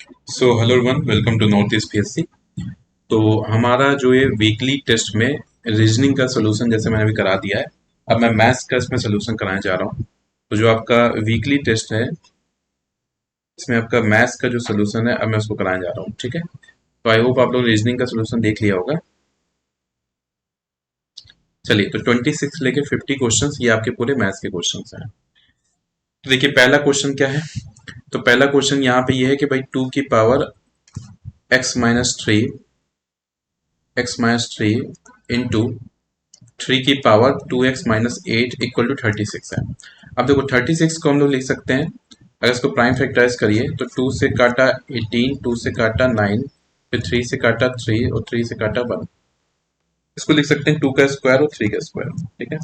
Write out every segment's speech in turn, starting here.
Hello everyone, welcome to North East PSC. तो हमारा जो ये वीकली टेस्ट में रीजनिंग का सोल्यूशन जैसे मैंने अभी करा दिया है। अब मैं मैथ्स का इसमें सोल्यूशन कराने जा रहा हूँ। तो जो आपका वीकली टेस्ट है, इसमें आपका मैथ्स का जो सोल्यूशन है, अब मैं उसको कराने जा रहा हूँ। ठीक है, तो आई होप आप लोग रीजनिंग का सोल्यूशन देख लिया होगा। चलिए, तो 26 लेके 50 क्वेश्चंस ये आपके पूरे मैथ्स के क्वेश्चंस हैं। तो देखिए, पहला क्वेश्चन क्या है। तो पहला क्वेश्चन यहाँ पे ये है कि भाई 2 की पावर x-3 इंटू 3 की पावर 2x-8 इक्वल टू 36 है। अब देखो, 36 को हम लोग लिख सकते हैं, अगर इसको प्राइम फैक्टराइज करिए तो 2 से काटा 18, 2 से काटा 9, फिर 3 से काटा 3 और 3 से काटा 1। इसको लिख सकते हैं 2 का स्क्वायर और 3 का स्क्वायर। ठीक है,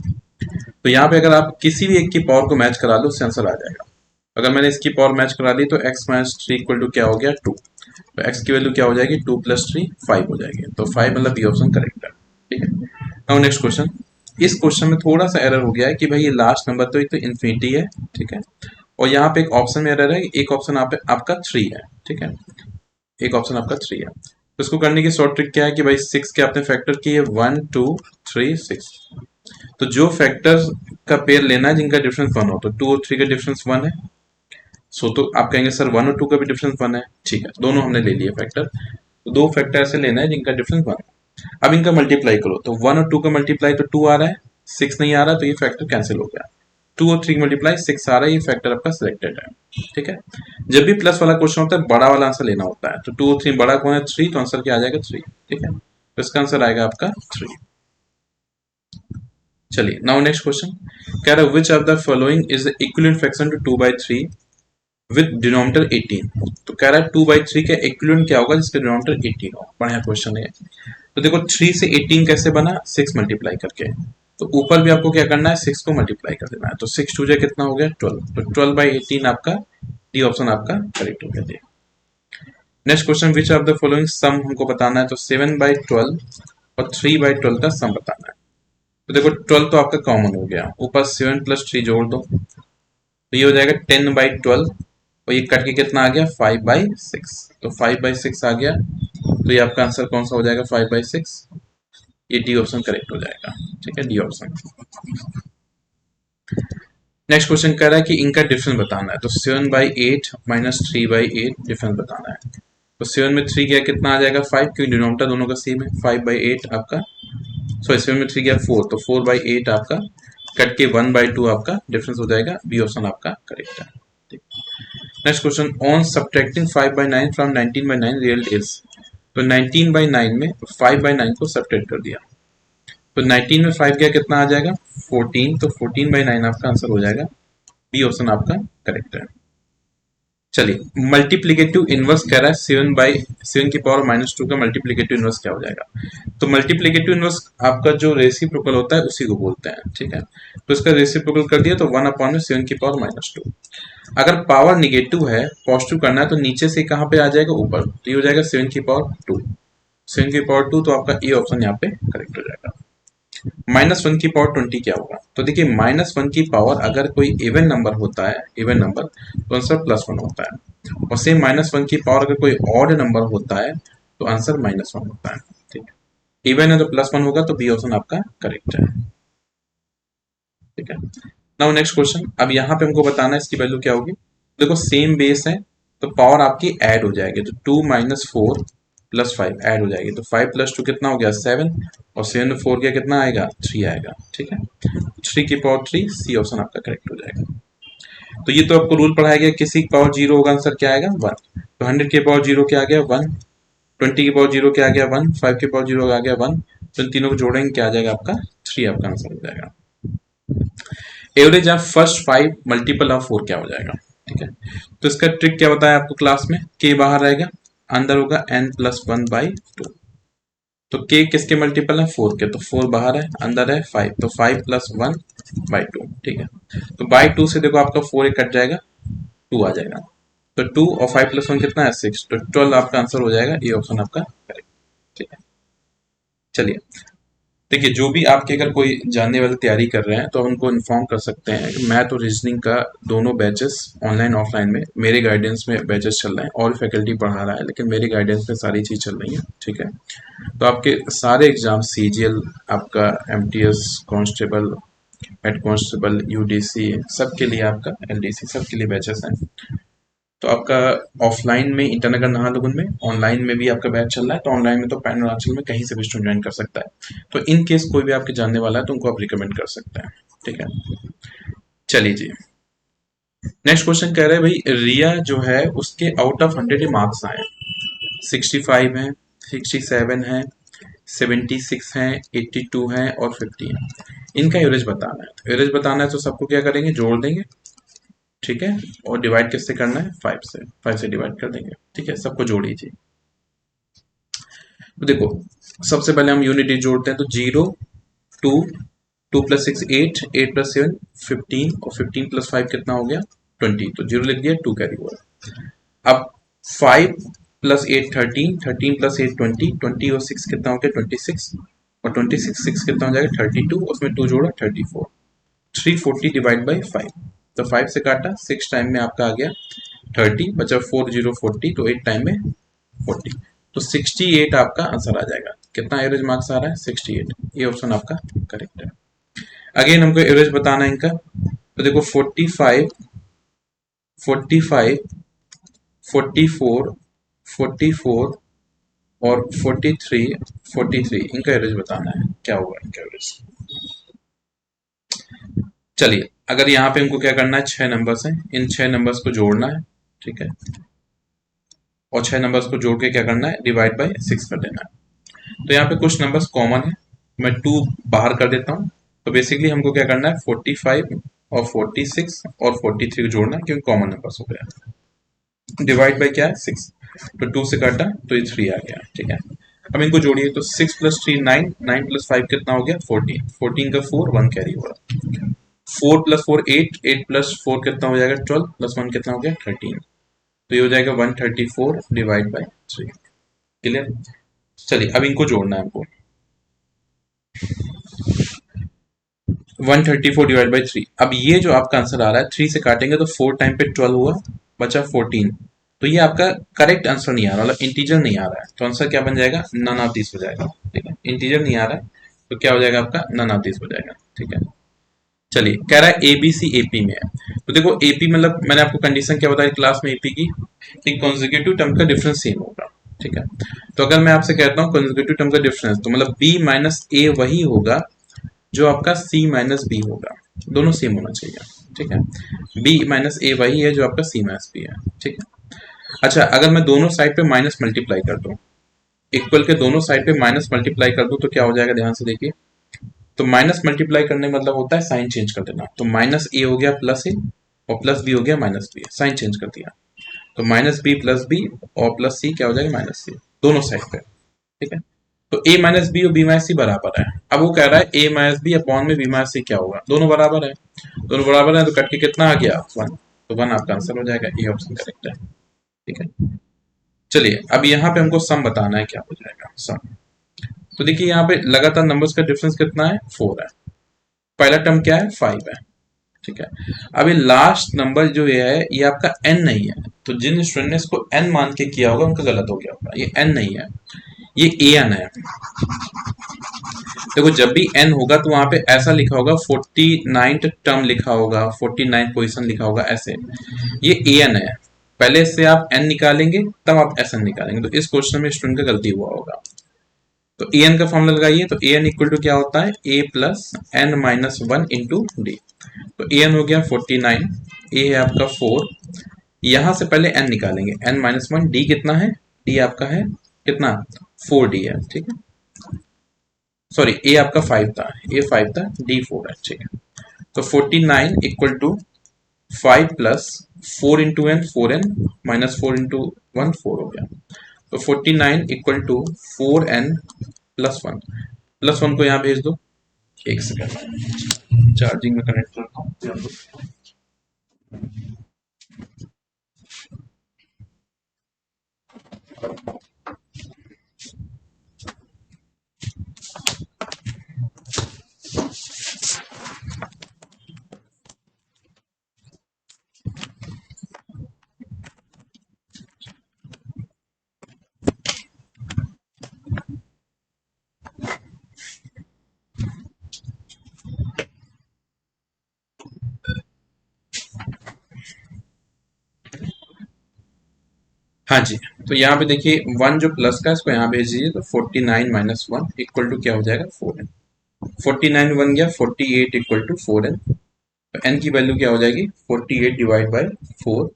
तो यहाँ पे अगर आप किसी भी एक की पावर को मैच करा लो, उससे आंसर आ जाएगा। अगर मैंने इसकी पावर मैच करा दी तो x-3 इक्वल टू क्या हो गया, 2। तो x की वैल्यू क्या हो जाएगी, 2 + 3 5 हो जाएगी। तो 5 मतलब बी ऑप्शन करेक्ट है। ठीक है, नाउ नेक्स्ट क्वेश्चन। इस क्वेश्चन में थोड़ा सा एरर हो गया है कि भाई ये लास्ट नंबर तो एक तो इन्फिनिटी है। ठीक है, और यहाँ पे एक ऑप्शन में एरर है, एक ऑप्शन आपका 3 है। ठीक है, एक ऑप्शन आपका 3 है। तो इसको करने की शॉर्ट ट्रिक क्या है कि भाई 6 के आपने फैक्टर किए, 1 2 3 6। तो जो फैक्टर का पेयर लेना है जिनका डिफरेंस 1 हो, तो 2 और 3 का डिफरेंस 1 है। सो तो आप कहेंगे सर 1 और 2 का भी डिफरेंस 1 है। ठीक है, दोनों हमने ले लिए फैक्टर। तो दो फैक्टर ऐसे लेना है जिनका डिफरेंस 1 है। अब इनका मल्टीप्लाई करो तो 1 और 2 का मल्टीप्लाई तो 2 आ रहा है, 6 नहीं आ रहा, तो ये फैक्टर कैंसिल हो गया। 2 और 3 मल्टीप्लाई 6 आ रहा है, ये फैक्टर आपका सिलेक्टेड है। ठीक है, जब भी प्लस वाला क्वेश्चन होता है बड़ा वाला आंसर लेना होता है। तो 2 और 3 बड़ा कौन है, 3, तो आंसर क्या आ जाएगा, 3। ठीक है, तो इसका आंसर आएगा आपका 3। चलिए, नाउ नेक्स्ट क्वेश्चन। कह रहा है which of the following is the equivalent fraction to 2/3 with denominator 18। तो कह रहा है 2/3 का इक्विवेलेंट क्या होगा जिसका डिनोमिनेटर 18 हो। बढ़िया क्वेश्चन है। तो देखो, 3 से 18 कैसे बना, 6 मल्टीप्लाई करके। तो ऊपर भी आपको क्या करना है, 6 को मल्टीप्लाई कर देना है। तो 6 टू जा कितना हो गया, 12। तो 12/18 आपका डी ऑप्शन आपका करेक्ट हो गया। Next question, which of the following sum हमको बताना है। तो 7/12 और 3/12 का सम बताना है। तो देखो, 12 तो आपका कॉमन हो गया, ऊपर 7 + 3 जोड़ दो, तो ये हो जाएगा 10/12। और ये कट के कितना आ गया, 5/6। तो 5/6 आ गया। तो ये आपका आंसर कौन सा हो जाएगा, 5/6। ये डी ऑप्शन करेक्ट हो जाएगा। ठीक है, डी ऑप्शन। नेक्स्ट क्वेश्चन कह रहा है कि इनका डिफरेंस बताना है। तो 7/8 माइनस 3/8 डिफरेंस बताना है। तो 7 में 3 गया कितना आ जाएगा, 5, क्योंकि डिनोमिनेटर दोनों का सेम है। 5/8 आपका, सॉरी 7 में 3 गया 4, तो 4/8 आपका कट के 1/2 आपका डिफरेंस हो जाएगा। बी ऑप्शन आपका करेक्ट है। Next question, on subtracting 5/9 from 19/9 real is. तो 19/9 में 5/9 को सब्ट्रैक्ट कर दिया, तो 19 में 5 गया कितना आ जाएगा, 14। तो 14/9 आपका आंसर हो जाएगा। बी ऑप्शन आपका करेक्ट है। चलिए, मल्टीप्लीकेटिव इनवर्स कह रहा है 7/7 की पावर -2 का मल्टीप्लीकेटिव इनवर्स क्या हो जाएगा। तो मल्टीप्लीकेटिव इनवर्स आपका जो रेसिप्रोकल होता है उसी को बोलते हैं। ठीक है, तो इसका रेसिप्रोकल कर दिया तो 1/7 की पावर -2। अगर पावर निगेटिव है, पॉजिटिव करना है, तो नीचे से कहाँ पे आ जाएगा, ऊपर। तो ये हो जाएगा 7 की पावर 2। 7 की पावर 2, तो आपका ए ऑप्शन यहाँ पे करेक्ट हो जाएगा। -1 की पावर 20 क्या होगा। तो देखिए, -1 की पावर अगर कोई इवन नंबर होता है, इवन नंबर, तो आंसर +1 होता है। और सेम -1 की पावर अगर कोई ऑड नंबर होता है तो आंसर -1 होता है। ठीक है, इवन है तो +1 होगा, तो बी ऑप्शन आपका करेक्ट है। ठीक है, नाउ नेक्स्ट क्वेश्चन। अब यहाँ पे हमको बताना है इसकी वैल्यू क्या होगी। देखो, सेम बेस है, तो पावर आपकी ऐड हो जाएगी। तो 2 - 4 + 5 ऐड हो जाएगी। तो 5 + 2 कितना हो गया, 7। और 7 में 4 गया कितना आएगा, 3 आएगा। ठीक है, 3 की पावर 3, सी ऑप्शन आपका करेक्ट हो जाएगा। तो ये तो आपको रूल पढ़ाया गया, किसी की पावर 0 होगा, आंसर क्या आएगा, 1। तो 100 की पावर 0 क्या आ गया, 1। 20 की पावर 0 क्या आ गया, 1। 5 की पावर 0 आ गया, 1। तो इन तीनों को जोड़ेंगे, क्या आ जाएगा आपका, 3 आपका आंसर हो जाएगा। Average of first 5 multiple of 4 क्या हो जाएगा। ठीक है, तो इसका ट्रिक क्या बताया आपको क्लास में, के बाहर रहेगा, अंदर होगा n+1/2। तो के किसके मल्टीपल है, 4 के, तो 4 बाहर है, अंदर है 5, तो 5 + 1/2। ठीक है, तो बाई 2 से देखो आपका 4 एक कट जाएगा, 2 आ जाएगा। तो 2 और 5 + 1 कितना है, 6। तो 12 आपका आंसर हो जाएगा। ये ऑप्शन आपका करेक्ट। ठीक है, चलिए, देखिए, जो भी आपके अगर कोई जानने वाले तैयारी कर रहे हैं तो उनको इन्फॉर्म कर सकते हैं कि मैथ और रीजनिंग का दोनों बैचेस ऑनलाइन ऑफलाइन में मेरे गाइडेंस में बैचेस चल रहे हैं। और फैकल्टी पढ़ा रहा है, लेकिन मेरे गाइडेंस में सारी चीज़ चल रही है। ठीक है, तो आपके सारे एग्जाम सीजीएल, आपका MTS constable, head constable, UDC, सबके लिए, आपका एलडीसी, सबके लिए बैचेस हैं। तो आपका ऑफलाइन में ईटानगर नाहरलगुन में, ऑनलाइन में भी आपका बैच चल रहा है। तो ऑनलाइन में तो पैन अरुणाचल में कहीं से भी स्टूडेंट ज्वाइन कर सकता है। तो इन केस कोई भी आपके जानने वाला है तो उनको आप रिकमेंड कर सकते हैं। ठीक है, चलिए जी। नेक्स्ट क्वेश्चन कह रहे हैं भाई, रिया जो है उसके आउट ऑफ 100 मार्क्स आए। 65 है, 67 है, 76 है, 82 है और 50 है। इनका एवरेज बताना है। तो एवरेज बताना है तो सबको क्या करेंगे, जोड़ देंगे। ठीक है, और डिवाइड किससे करना है, 5 से डिवाइड कर देंगे। ठीक है, सबको जोड़ लीजिए। तो देखो, सबसे पहले हम यूनिट डिजिट जोड़ते हैं। तो 0, 2, 2 + 6 8, 8 + 7 15 और 15 + 5 कितना हो गया, 20। तो 0 लिख दिया, 2 कैरी हुआ। अब 5 + 8 13, 13 + 8 20, 20 और 6 कितना हो गया, 26। और 26 6 कितना हो जाएगा, 32। उसमें 2 जोड़ा, 34। 340 डिवाइड बाई 5। तो 5 से काटा, 6 टाइम में आपका आ गया 30, बचा 4 0 40, तो 8 टाइम में 40। तो 68 आपका आंसर आ जाएगा। कितना एवरेज मार्क्स आ रहा है, 68। ये ऑप्शन आपका करेक्ट है। अगेन हमको एवरेज बताना है इनका। तो देखो 45, 45, 44, 44 और 43, 43, इनका एवरेज बताना है, क्या होगा इनका एवरेज। चलिए, अगर यहाँ पे हमको क्या करना है, 6 नंबर्स हैं, इन 6 नंबर्स को जोड़ना है। ठीक है, और 6 नंबर्स को जोड़ के क्या करना है, डिवाइड बाई 6 कर देना है। तो यहाँ पे कुछ नंबर्स कॉमन है, मैं 2 बाहर कर देता हूँ। तो बेसिकली हमको क्या करना है, 45 और 46 और 43 को जोड़ना है, क्योंकि कॉमन नंबर्स हो गया। डिवाइड बाई क्या है, 6। तो 2 से काटा तो ये 3 आ गया। ठीक है, अब इनको जोड़िए। तो 6 + 3 9, 9 + 5 कितना हो गया, 14, 14 का 4, 1 कैरी हुआ। 4 + 4 8, 8 + 4 कितना हो जाएगा, 12, +1 कितना हो गया, 13। तो ये हो जाएगा 134 डिवाइड बाई 3। क्लियर। चलिए, अब इनको जोड़ना है हमको। 134 डिवाइड बाई 3। अब ये जो आपका आंसर आ रहा है, 3 से काटेंगे तो 4 टाइम पे 12 हुआ, बचा 14। तो ये आपका करेक्ट आंसर नहीं आ रहा, मतलब इंटीजर नहीं आ रहा है। तो आंसर क्या बन जाएगा, नन ऑफ दिस हो जाएगा। ठीक है, इंटीजर नहीं आ रहा है तो क्या हो जाएगा आपका, नन ऑफ दिस हो जाएगा। ठीक है, चलिए, कह रहा है एबीसी एपी में है। तो देखो, एपी मतलब मैंने आपको कंडीशन क्या बताई क्लास में एपी की, कि कॉन्जिक्यूटिव टर्म का डिफरेंस सेम होगा। ठीक है, तो अगर मैं आपसे कहता हूँ कॉन्जिक्यूटिव टर्म का डिफरेंस, तो मतलब बी माइनस ए वही होगा जो आपका सी माइनस बी होगा। दोनों सेम होना चाहिए। ठीक है, बी माइनस ए वही है जो आपका सी माइनस बी है। ठीक है, अच्छा, अगर मैं दोनों साइड पे माइनस मल्टीप्लाई कर दूं, इक्वल के दोनों साइड पे माइनस मल्टीप्लाई कर दूं, तो क्या हो जाएगा, ध्यान से देखिए। तो माइनस मल्टीप्लाई करने का मतलब होता है साइन चेंज कर देना। तो माइनस ए हो गया प्लस ए, और प्लस बी हो गया माइनस बी, साइन चेंज कर दिया। तो माइनस बी प्लस बी और प्लस सी क्या हो जाएगा, माइनस सी, दोनों साइड पे। ठीक है, तो ए माइनस बी और बी माइनस सी बराबर है। अब वो कह रहा है ए माइनस बी अपॉन में बी माइनस सी क्या होगा, दोनों बराबर है। दोनों बराबर है तो कट के कितना आ गया, 1। तो 1 आपका आंसर हो जाएगा, ए ऑप्शन करेक्ट है। ठीक है, चलिए, अब यहाँ पे हमको सम बताना है, क्या हो जाएगा सम। तो देखिए, यहाँ पे लगातार नंबर्स का डिफरेंस कितना है, 4 है। पहला टर्म क्या है, 5 है। ठीक है, अब ये लास्ट नंबर जो ये है, ये आपका n नहीं है। तो जिन स्टूडेंट ने इसको n मान के किया होगा उनका गलत हो गया होगा, ये n नहीं है, ये an है। देखो, जब भी n होगा तो वहां पे ऐसा लिखा होगा, 49th टर्म लिखा होगा, 49 पोजीशन लिखा होगा, ऐसे। ये an है, पहले से आप n निकालेंगे तब आप sn निकालेंगे। तो इस क्वेश्चन में स्टूडेंट का गलती हुआ होगा। तो an का फॉर्मूला लगाइए। तो an इक्वल टू क्या होता है, a plus n minus 1 into d. तो an हो गया 49, a है आपका 4। यहां से पहले n निकालेंगे, n माइनस 1, डी कितना है, डी आपका है कितना, 4d है। ठीक है, सॉरी, ए आपका 5 था, ए 5 था, डी 4 है। ठीक है, तो 49 equal to 5 plus 4 into n, 4n minus 4 into 1, 4 हो गया। तो 49 equal to 4n plus 1, plus 1 को यहाँ भेज दो। एक सेकंड, चार्जिंग में कनेक्ट करता हूँ। हाँ जी, तो यहाँ पे देखिए 1 जो प्लस का है इसको यहाँ भेज दीजिए, तो 49 माइनस 1 इक्वल टू क्या हो जाएगा 4n। 49 बन गया 48 इक्वल टू 4n। तो n की वैल्यू क्या हो जाएगी 48 डिवाइड बाई 4,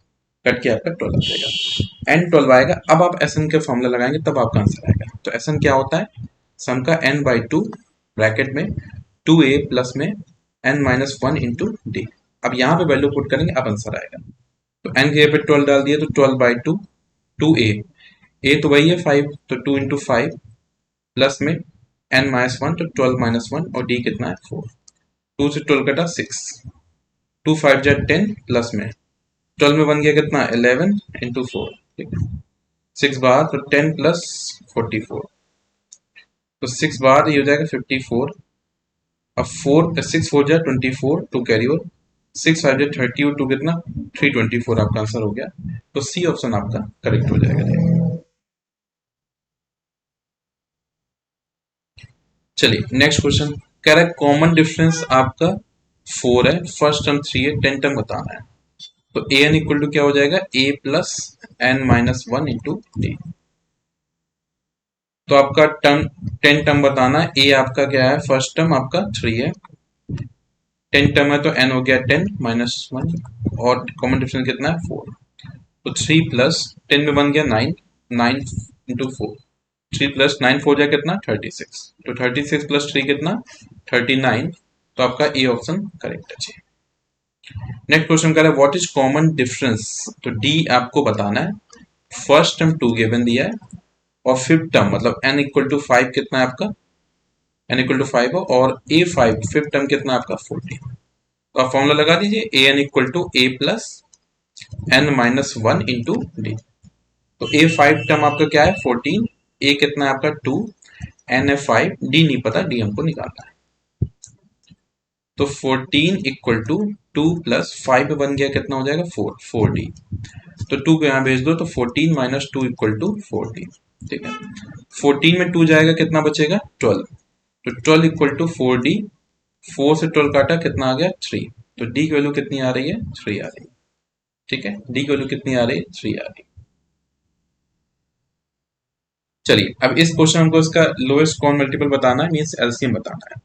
कट के आपका 12 आ जाएगा। n 12 आएगा। अब आप एस एन का फॉर्मूला लगाएंगे तब आपका आंसर आएगा। तो एस एन क्या होता है, सम का n बाई 2 ब्रैकेट में 2a प्लस में n माइनस 1 इंटू डी। अब यहाँ पे वैल्यू पुट करेंगे अब आंसर आएगा। तो n के पे 12 डाल दिए तो 12 बाई 2, 2a, a तो वही है 5, तो 2 इंटू 5 प्लस में n माइनस 1, तो 12 माइनस 1, और d कितना है 4। 2 से 12 कटा 6, 2 5 जा 10 प्लस में 12 में बन गया कितना 11 इंटू 4, ठीक है 6 बार, तो 10 प्लस 44, तो 6 बार ये हो जाएगा 54। अब 4 6 4 जा 24, 2 कैरी ओवर, 6 5 जा 30 और 2 कितना 324, आपका आंसर हो गया। तो सी ऑप्शन आपका करेक्ट हो जाएगा। चलिए नेक्स्ट क्वेश्चन कह रहा है कॉमन डिफरेंस आपका 4 है, फर्स्ट टर्म 3 है, 10 टर्म बताना है। तो ए एन इक्वल टू क्या हो जाएगा A plus n minus 1 into d. तो आपका टर्म 10 टर्म बताना है। ए आपका क्या है, फर्स्ट टर्म आपका 3 है, 10 टर्म है तो n हो गया 10 माइनस 1, और कॉमन डिफरेंस कितना है 4। तो 3 प्लस 10 में बन गया 9, 9 इंटू 4, 3 प्लस 9 4 जाए कितना 36, तो 36 प्लस 3 कितना 39। तो आपका ए ऑप्शन करेक्ट है जी। नेक्स्ट क्वेश्चन कर रहा है व्हाट इज कॉमन डिफरेंस। तो डी आपको बताना है, फर्स्ट टर्म 2 गिवन दिया है और फिफ्थ टर्म मतलब n इक्वल टू 5 कितना है आपका, n इक्वल टू 5 हो, और a 5 फिफ्थ टर्म कितना है आपका 14। तो आप फॉर्मूला लगा दीजिए A n equal to A plus n minus 1 into d. तो ए 5 टर्म आपका क्या है 14, ए कितना है आपका 2, एन है 5, डी नहीं पता, डी हमको निकालना है। तो 14 इक्वल टू 2 प्लस 5 बन गया कितना हो जाएगा 4, 4d। तो 2 को यहाँ भेज दो, तो 14 माइनस 2 इक्वल टू 4d, ठीक है। 14 में 2 जाएगा कितना बचेगा 12, तो 12 इक्वल टू 4d, 4 से 12 काटा कितना आ गया 3। तो d की वैल्यू कितनी आ रही है 3 आ रही है, ठीक है, d की वैल्यू कितनी आ रही है 3 आ रही है। चलिए अब इस क्वेश्चन हमको इसका लोएस्ट कॉमन मल्टीपल बताना है, मीन्स एलसीएम बताना है।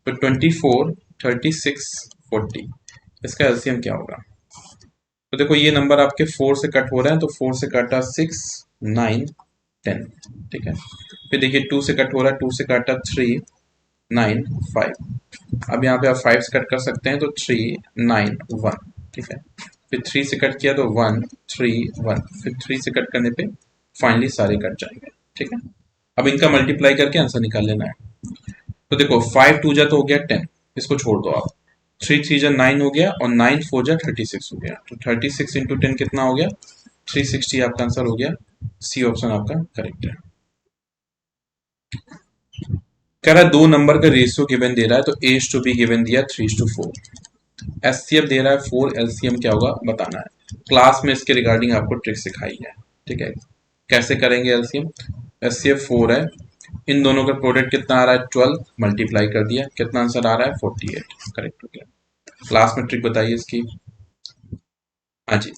तो 24 36 40 इसका एलसीएम क्या होगा। तो देखो ये नंबर आपके 4 से कट हो रहे हैं, तो 4 से काटा 6 9 10, ठीक है। फिर देखिए 2 से कट हो रहा है, 2 से काटा 3 9 5। अब यहाँ पे आप 5 से कट कर सकते हैं, तो 3 9 1, ठीक है। फिर 3 से कट किया तो 1 3 1, फिर 3 से कट करने पे फाइनली सारे कट जाएंगे, ठीक है। अब इनका मल्टीप्लाई करके आंसर निकाल लेना है। तो देखो 5 2 जा तो हो गया 10, इसको छोड़ दो आप, 3 3 जा 9 हो गया, और 9 4 जा 36 हो गया। तो 36 इंटू 10 कितना हो गया 360, आपका आंसर हो गया। सी ऑप्शन आपका करेक्ट है। कह रहा है दो नंबर का रेशियो गिवन दे रहा है, तो ए टू बी गिवन दिया 3:4, एचसीएफ दे रहा है 4, एलसीएम क्या होगा बताना है। क्लास में इसके रिगार्डिंग आपको ट्रिक सिखाई है, ठीक है। कैसे करेंगे एलसीएम, एचसीएफ 4 है, इन दोनों का प्रोडक्ट कितना आ रहा है 12, मल्टीप्लाई कर दिया, कितना आंसर आ रहा है 48, करेक्ट हो गया। क्लास में ट्रिक बताइए इसकी। हाँ जी,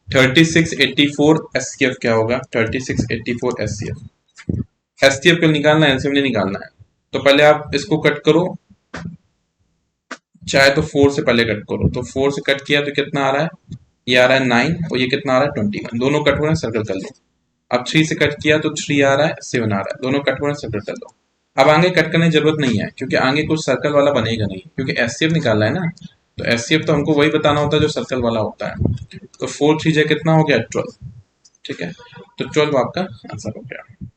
3684 एचसीएफ क्या होगा, 3684 एचसीएफ। एचसीएफ को निकालना है, एलसीएम नहीं निकालना है। तो पहले आप इसको कट करो, चाहे तो 4 से पहले कट करो। तो 4 से कट किया तो कितना आ रहा है, ये आ रहा है 9, और ये कितना आ रहा है 21, दोनों कट हो रहे हैं, सर्कल कर लो। अब 3 से कट किया तो 3 आ रहा है, 7 आ रहा है, दोनों कट हो रहे हैं, सर्कल कर लो। अब आगे कट करने की जरूरत नहीं है, क्योंकि आगे कुछ सर्कल वाला बनेगा नहीं, क्योंकि एचसीएफ निकालना है ना। तो एचसीएफ तो हमको वही बताना होता है जो सर्कल वाला होता है। तो 4 3 जा कितना हो गया 12, ठीक है। तो 12 आपका आंसर हो गया।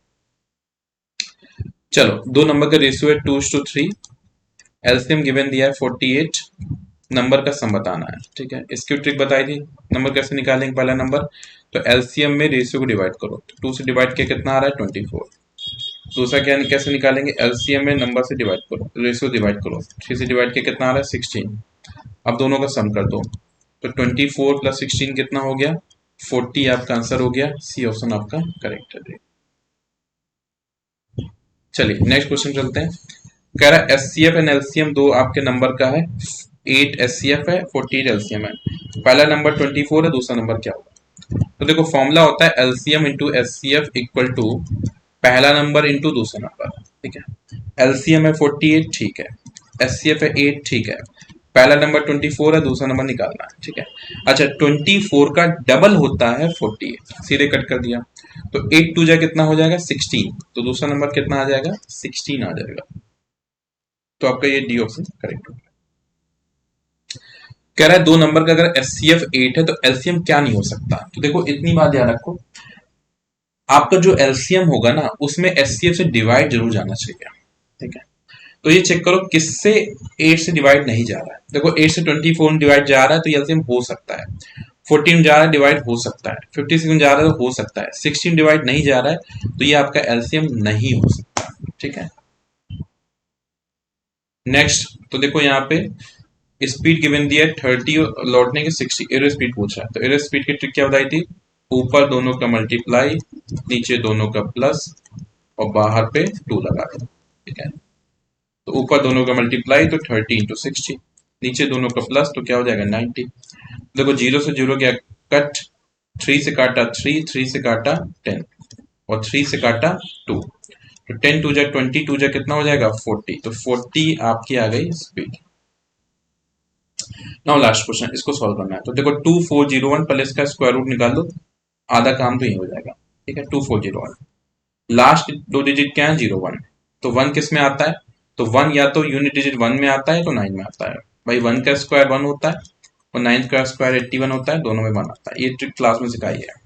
चलो दो नंबर का रेशियो है 2:3, एलसीएम गिवन दिया है 48, नंबर का सम बताना है, ठीक है। इसकी ट्रिक बताई थी, नंबर कैसे निकालेंगे। पहला नंबर तो एलसीएम में रेशियो को डिवाइड करो, तो 2 से डिवाइड किया कितना आ रहा है 24। दूसरा क्या कैसे निकालेंगे, एलसीएम में नंबर से डिवाइड करो, रेशियो डिवाइड करो, 3 से डिवाइड किया कितना आ रहा है 16। अब दोनों का सम कर दो, तो 24 प्लस 16 कितना हो गया 40, आपका आंसर हो गया। सी ऑप्शन आपका करेक्ट है। चलिए नेक्स्ट क्वेश्चन चलते हैं। कह रहा है एचसीएफ एंड एलसीएम दो आपके नंबर का है, 8 एचसीएफ है 48 एलसीएम है। पहला नंबर 24 है, दूसरा नंबर क्या होगा। तो देखो फॉर्मूला होता है LCM into HCF equal to पहला नंबर इंटू दूसरा नंबर, ठीक है। एलसीएम है 48, ठीक है। एचसीएफ है 8, ठीक है। पहला नंबर 24 है, दूसरा नंबर निकालना है, ठीक है। अच्छा 24 का डबल होता है 48, सीधे कट कर दिया। तो 8 टू जा कितना हो जाएगा 16, तो दूसरा नंबर कितना आ जाएगा 16 आ जाएगा। तो आपका ये डी ऑप्शन करेक्ट होगा। कह रहा है दो नंबर का अगर एस सी एफ 8 है तो एलसीएम क्या नहीं हो सकता। तो देखो इतनी बात याद रखो, आपका जो एलसीएम होगा ना उसमें एस सी एफ से डिवाइड जरूर जाना चाहिए, ठीक है। तो ये चेक करो किससे 8 से डिवाइड नहीं जा रहा है। देखो 8 से 24 डिवाइड जा रहा है तो ये एलसीएम हो सकता है। 14 जा रहा है डिवाइड हो सकता है। 56 जा रहा है तो हो सकता है। 16 डिवाइड नहीं जा रहा है तो ये आपका एलसीएम नहीं हो सकता, ठीक है। नेक्स्ट तो देखो यहाँ पे स्पीड गिवन दिया है 30 लौटने की 60, एरो स्पीड पूछा है। तो एरो स्पीड की ट्रिक क्या बताई थी, ऊपर दोनों का मल्टीप्लाई, नीचे दोनों का प्लस और बाहर पे 2 लगा दो, ठीक है। तो ऊपर दोनों का मल्टीप्लाई तो 30 इंटू 60, नीचे दोनों का प्लस तो क्या हो जाएगा 90। देखो 0 से 0 गया कट, 3 से काटा 3, 3 से काटा 10 और 3 से काटा 2, तो 10 टू जा 20, टू जा कितना हो जाएगा 40, तो 40 आपकी आ गई स्पीड। नाउ लास्ट क्वेश्चन, इसको सॉल्व करना है। तो देखो 2401 पहले इसका स्क्वायर रूट निकाल दो, आधा काम तो ये हो जाएगा, ठीक है। 2401 लास्ट दो डिजिट क्या है 01, तो 1 किस में आता है, तो 1 या तो यूनिट डिजिट 1 में आता है तो 9 में आता है। भाई 1 का स्क्वायर 1 होता है और 9 का स्क्वायर 81 होता है, दोनों में 1 आता है। ये ट्रिक क्लास में सिखाई है।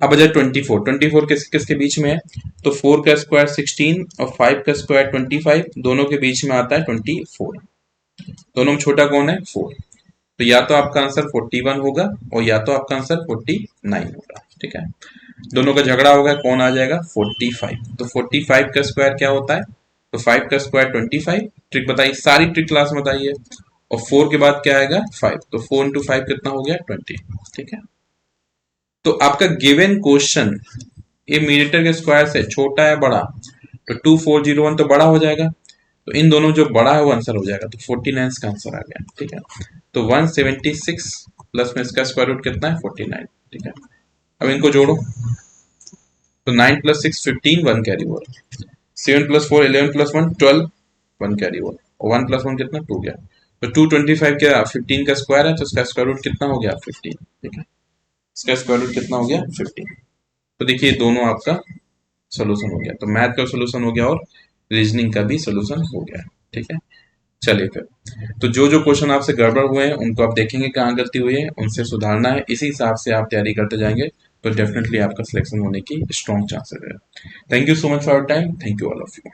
अब बचा 24 किसके बीच में है, तो 4 का स्क्वायर 16 और 5 का स्क्वायर 25, दोनों के बीच में आता है 24। दोनों में छोटा कौन है 4, तो या तो आपका आंसर 41 होगा और या तो आपका आंसर 49 होगा, ठीक है। दोनों का झगड़ा होगा, कौन आ जाएगा 45, तो 45 का स्क्वायर क्या होता है, तो 5 का स्क्वायर 25। ट्रिक बताइए, सारी ट्रिक क्लास में बताइए। और 4 के बाद क्या आएगा 5, तो 4 इंटू 5 कितना हो गया 20, ठीक है। तो आपका गिवन क्वेश्चन ये मीटर के स्क्वायर से छोटा है बड़ा, तो 2401 तो बड़ा हो जाएगा, तो इन दोनों जो बड़ा है वो आंसर हो जाएगा, तो 49 का आंसर आ गया, ठीक है। तो 176 प्लस में इसका स्क्वायर रूट कितना है 49, ठीक है। अब इनको जोड़ो, तो 9 plus 6 15, 1 carry over. 7 plus 4 11 plus 1 12, 1 carry over. और 1 प्लस 1 कितना 2 गया, तो 225 क्या 15 का स्क्वायर है, तो इसका स्क्वायर रूट कितना हो गया 15, ठीक है। इसका स्क्वायर रूट कितना हो गया 15। तो देखिए दोनों आपका सोल्यूशन हो गया, तो मैथ का सोल्यूशन हो गया और रीजनिंग का भी सोल्यूशन हो गया, ठीक है। चलिए फिर, तो जो जो क्वेश्चन आपसे गड़बड़ हुए हैं उनको आप देखेंगे कहाँ गलती हुई है, उनसे सुधारना है, इसी हिसाब से आप तैयारी करते जाएंगे तो डेफिनेटली आपका सिलेक्शन होने की स्ट्रॉन्ग चांसेस है। Thank you so much for your time, thank you all of you.